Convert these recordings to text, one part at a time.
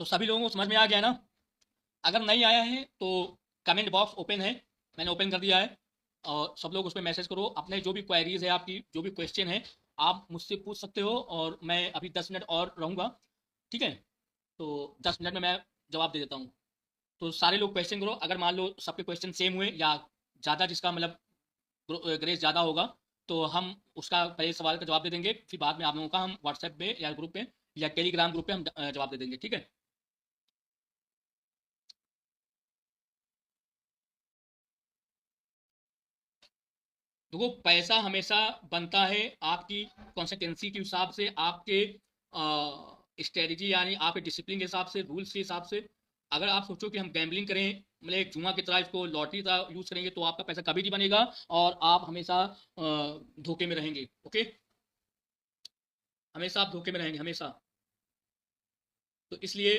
तो सभी लोगों को समझ में आ गया ना? अगर नहीं आया है तो कमेंट बॉक्स ओपन है, मैंने ओपन कर दिया है, और सब लोग उस पर मैसेज करो। अपने जो भी क्वेरीज है, आपकी जो भी क्वेश्चन है, आप मुझसे पूछ सकते हो, और मैं अभी 10 मिनट और रहूँगा। ठीक है, तो 10 मिनट में मैं जवाब दे देता हूँ। तो सारे लोग क्वेश्चन करो। अगर मान लो सबके क्वेश्चन सेम हुए, या ज़्यादा जिसका मतलब ग्रेस ज़्यादा होगा, तो हम उसका पहले सवाल का जवाब दे देंगे, फिर बाद में आप लोगों का हम व्हाट्सएप पे या ग्रुप पे या टेलीग्राम ग्रुप पे हम जवाब दे देंगे। ठीक है? देखो, पैसा हमेशा बनता है आपकी कॉन्सिस्टेंसी के हिसाब से, आपके स्ट्रेटजी यानी आपके डिसिप्लिन के हिसाब से, रूल्स के हिसाब से। अगर आप सोचो कि हम गैम्बलिंग करें, मतलब एक जुआ की तरह इसको लॉटरी तरह यूज करेंगे, तो आपका पैसा कभी नहीं बनेगा, और आप हमेशा धोखे में रहेंगे। ओके, हमेशा आप धोखे में रहेंगे, हमेशा। तो इसलिए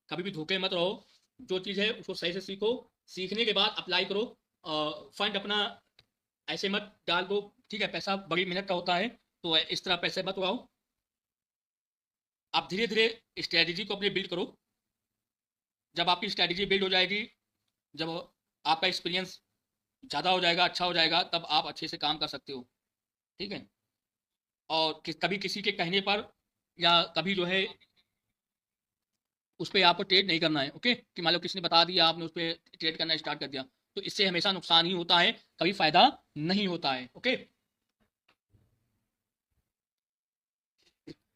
कभी भी धोखे मत रहो। जो चीज़ है उसको सही से सीखो, सीखने के बाद अप्लाई करो। फंड अपना ऐसे मत डाल दो। ठीक है, पैसा बड़ी मेहनत का होता है, तो इस तरह पैसे मत उड़ाओ। आप धीरे धीरे स्ट्रेटजी को अपने बिल्ड करो। जब आपकी स्ट्रेटजी बिल्ड हो जाएगी, जब आपका एक्सपीरियंस ज़्यादा हो जाएगा, अच्छा हो जाएगा, तब आप अच्छे से काम कर सकते हो। ठीक है? और कभी किसी के कहने पर, या कभी जो है उस पर आपको ट्रेड नहीं करना है। ओके, कि मान लो किसी ने बता दिया, आपने उस पर ट्रेड करना स्टार्ट कर दिया, तो इससे हमेशा नुकसान ही होता है, कभी फायदा नहीं होता है। ओके,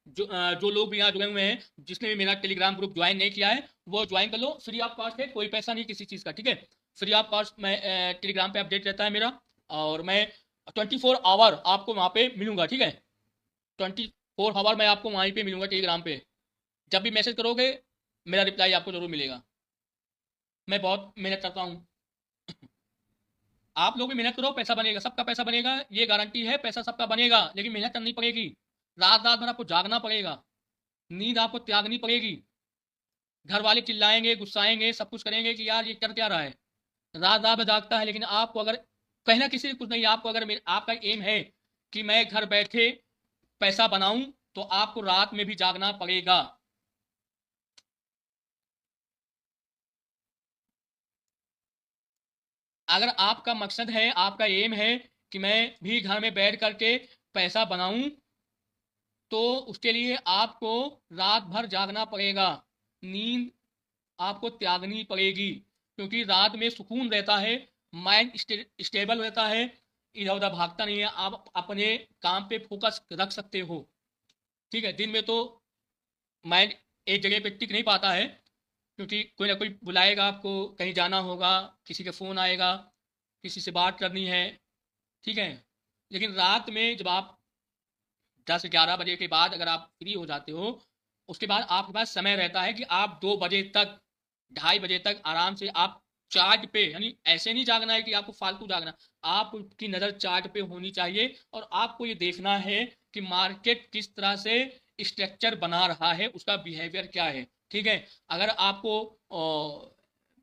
जो लोग भी यहाँ जुड़े हुए हैं, जिसने भी मेरा टेलीग्राम ग्रुप ज्वाइन नहीं किया है, वो ज्वाइन कर लो। फ्री ऑफ कॉस्ट है, कोई पैसा नहीं किसी चीज़ का। ठीक है, फ्री ऑफ कॉस्ट। मैं टेलीग्राम पे अपडेट रहता है मेरा, और मैं 24 आवर आपको वहाँ पे मिलूंगा। ठीक है, 24 आवर मैं आपको वहीं पे मिलूंगा टेलीग्राम पे। जब भी मैसेज करोगे, मेरा रिप्लाई आपको जरूर मिलेगा। मैं बहुत मेहनत करता हूँ। आप लोग भी मेहनत करो, पैसा बनेगा, सबका पैसा बनेगा, ये गारंटी है। पैसा सबका बनेगा, लेकिन मेहनत करनी पड़ेगी। रात रात भर आपको जागना पड़ेगा, नींद आपको त्यागनी पड़ेगी। घर वाले चिल्लाएंगे, गुस्साएंगे, सब कुछ करेंगे कि यार ये कर क्या रहा है, रात रात भर जागता है। लेकिन आपको अगर कहना किसी से कुछ नहीं, आपको अगर आपका एम है कि मैं घर बैठे पैसा बनाऊं, तो आपको रात में भी जागना पड़ेगा। अगर आपका मकसद है, आपका एम है कि मैं भी घर में बैठ करके पैसा बनाऊं, तो उसके लिए आपको रात भर जागना पड़ेगा, नींद आपको त्यागनी पड़ेगी। क्योंकि रात में सुकून रहता है, माइंड स्टेबल रहता है, इधर उधर भागता नहीं है, आप अपने काम पे फोकस रख सकते हो। ठीक है, दिन में तो माइंड एक जगह पे टिक नहीं पाता है, क्योंकि कोई ना कोई बुलाएगा आपको, कहीं जाना होगा, किसी का फ़ोन आएगा, किसी से बात करनी है। ठीक है, लेकिन रात में जब आप 10-11 बजे के बाद अगर आप फ्री हो जाते हो, उसके बाद आपके पास समय रहता है कि आप 2 बजे तक, 2:30 बजे तक आराम से आप चार्ट पे, यानी ऐसे नहीं जागना है कि आपको फालतू जागना, आपकी नज़र चार्ट पे होनी चाहिए, और आपको ये देखना है कि मार्केट किस तरह से स्ट्रक्चर बना रहा है, उसका बिहेवियर क्या है। ठीक है, अगर आपको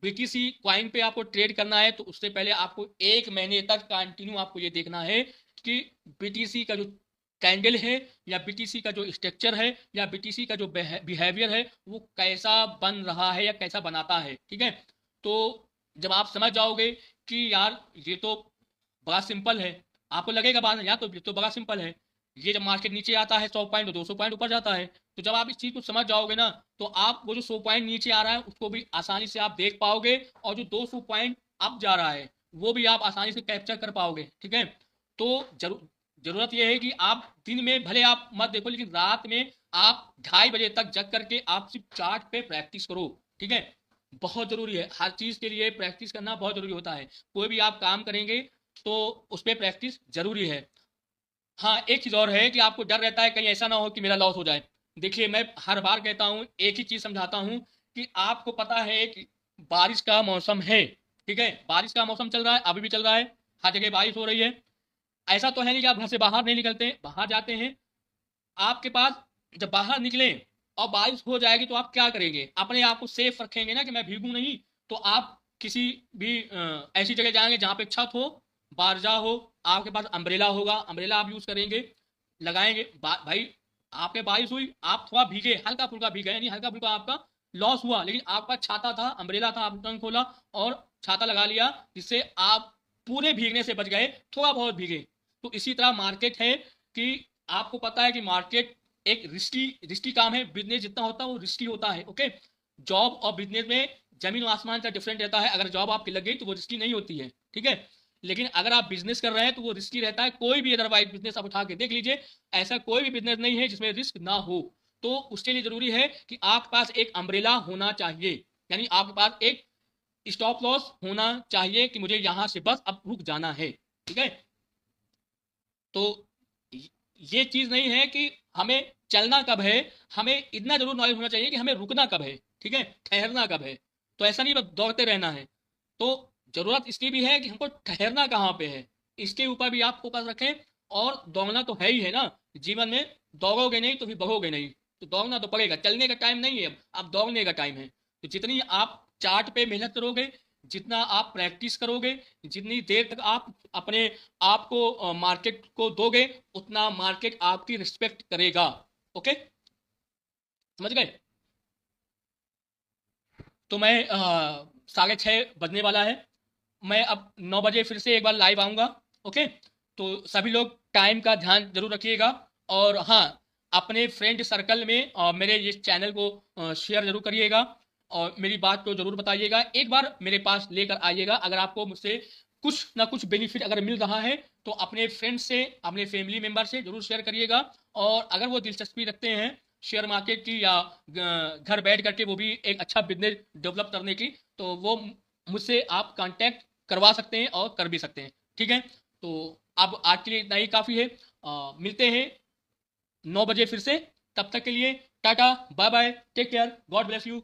बीटीसी क्वाइन पे आपको ट्रेड करना है, तो उससे पहले आपको 1 महीने तक कंटिन्यू आपको ये देखना है कि बीटीसी का जो कैंडल है, या बीटीसी का जो स्ट्रक्चर है, या बीटीसी का जो बिहेवियर है, वो कैसा बन रहा है या कैसा बनाता है। ठीक है, तो जब आप समझ जाओगे कि यार ये तो बड़ा सिंपल है, आपको लगेगा बाद में यार तो ये तो बड़ा सिंपल है, ये जब मार्केट नीचे आता है 100 पॉइंट तो 200 पॉइंट ऊपर जाता है, तो जब आप इस चीज को समझ जाओगे ना, तो आप वो जो 100 पॉइंट नीचे आ रहा है उसको भी आसानी से आप देख पाओगे, और जो 200 पॉइंट अप जा रहा है वो भी आप आसानी से कैप्चर कर पाओगे। ठीक है, तो जरूरत यह है कि आप दिन में भले आप मत देखो, लेकिन रात में आप 2:30 बजे तक जग करके आप सिर्फ चार्ट पे प्रैक्टिस करो। ठीक है, बहुत जरूरी है, हर चीज के लिए प्रैक्टिस करना बहुत जरूरी होता है। कोई भी आप काम करेंगे तो उस पर प्रैक्टिस जरूरी है। हाँ, एक चीज और है कि आपको डर रहता है कहीं ऐसा ना हो कि मेरा लॉस हो जाए। देखिए, मैं हर बार कहता हूँ, एक ही चीज समझाता हूँ, कि आपको पता है कि बारिश का मौसम है। ठीक है, बारिश का मौसम चल रहा है, अभी भी चल रहा है, हर जगह बारिश हो रही है। ऐसा तो है नहीं कि आप घर से बाहर नहीं निकलते, बाहर जाते हैं। आपके पास जब बाहर निकले और बारिश हो जाएगी, तो आप क्या करेंगे, अपने आप को सेफ रखेंगे ना, कि मैं भीगू नहीं। तो आप किसी भी ऐसी जगह जाएंगे जहाँ पे छत हो, बारजा हो, आपके पास अम्ब्रेला होगा, अम्ब्रेला आप यूज करेंगे, लगाएंगे। भाई आपके बारिश हुई, आप थोड़ा भीगे, हल्का फुल्का भीगे, यानी हल्का फुल्का आपका लॉस हुआ, लेकिन आपके पास छाता था, अम्ब्रेला था, आपने टंग खोला और छाता लगा लिया, जिससे आप पूरे भीगने से बच गए, थोड़ा बहुत भीगे। तो इसी तरह मार्केट है कि आपको पता है कि मार्केट एक रिस्की रिस्की काम है। बिजनेस जितना होता है वो रिस्की होता है। ओके, जॉब और बिजनेस में जमीन और आसमान का डिफरेंट रहता है। अगर जॉब आपकी लग गई तो वो रिस्की नहीं होती है, ठीक है। लेकिन अगर आप बिजनेस कर रहे हैं तो वो रिस्की रहता है। कोई भी अदरवाइज बिजनेस आप उठा के देख लीजिए, ऐसा कोई भी बिजनेस नहीं है जिसमें रिस्क ना हो। तो उसके लिए जरूरी है कि आपके पास एक अम्ब्रेला होना चाहिए, यानी आपके पास एक स्टॉप लॉस होना चाहिए कि मुझे यहां से बस अब रुक जाना है, ठीक है। तो ये चीज नहीं है कि हमें चलना कब है, हमें इतना जरूर नॉलेज होना चाहिए कि हमें रुकना कब है, ठीक है, ठहरना कब है। तो ऐसा नहीं बस दौड़ते रहना है। तो जरूरत इसकी भी है कि हमको ठहरना कहाँ पे है, इसके ऊपर भी आप फोकस रखें। और दौड़ना तो है ही है ना जीवन में, दौड़ोगे नहीं तो फिर बढ़ोगे नहीं। तो दौड़ना तो पड़ेगा, चलने का टाइम नहीं है अब दौड़ने का टाइम है। तो जितनी आप चार्ट पे मेहनत करोगे, जितना आप प्रैक्टिस करोगे, जितनी देर तक आप अपने आप को मार्केट को दोगे, उतना मार्केट आपकी रिस्पेक्ट करेगा। ओके, समझ गए। तो मैं 6:30 बजने वाला है, मैं अब 9 बजे फिर से एक बार लाइव आऊंगा। ओके, तो सभी लोग टाइम का ध्यान जरूर रखिएगा। और हाँ, अपने फ्रेंड सर्कल में मेरे इस चैनल को शेयर जरूर करिएगा और मेरी बात को जरूर बताइएगा। एक बार मेरे पास लेकर आइएगा। अगर आपको मुझसे कुछ ना कुछ बेनिफिट अगर मिल रहा है तो अपने फ्रेंड से, अपने फैमिली मेंबर से जरूर शेयर करिएगा। और अगर वो दिलचस्पी रखते हैं शेयर मार्केट की या घर बैठ करके वो भी एक अच्छा बिजनेस डेवलप करने की, तो वो मुझसे आप कांटेक्ट करवा सकते हैं और कर भी सकते हैं, ठीक है। तो अब आज के लिए इतना ही काफ़ी है। मिलते हैं 9 बजे फिर से। तब तक के लिए ta-ta, bye bye, take care, God bless you.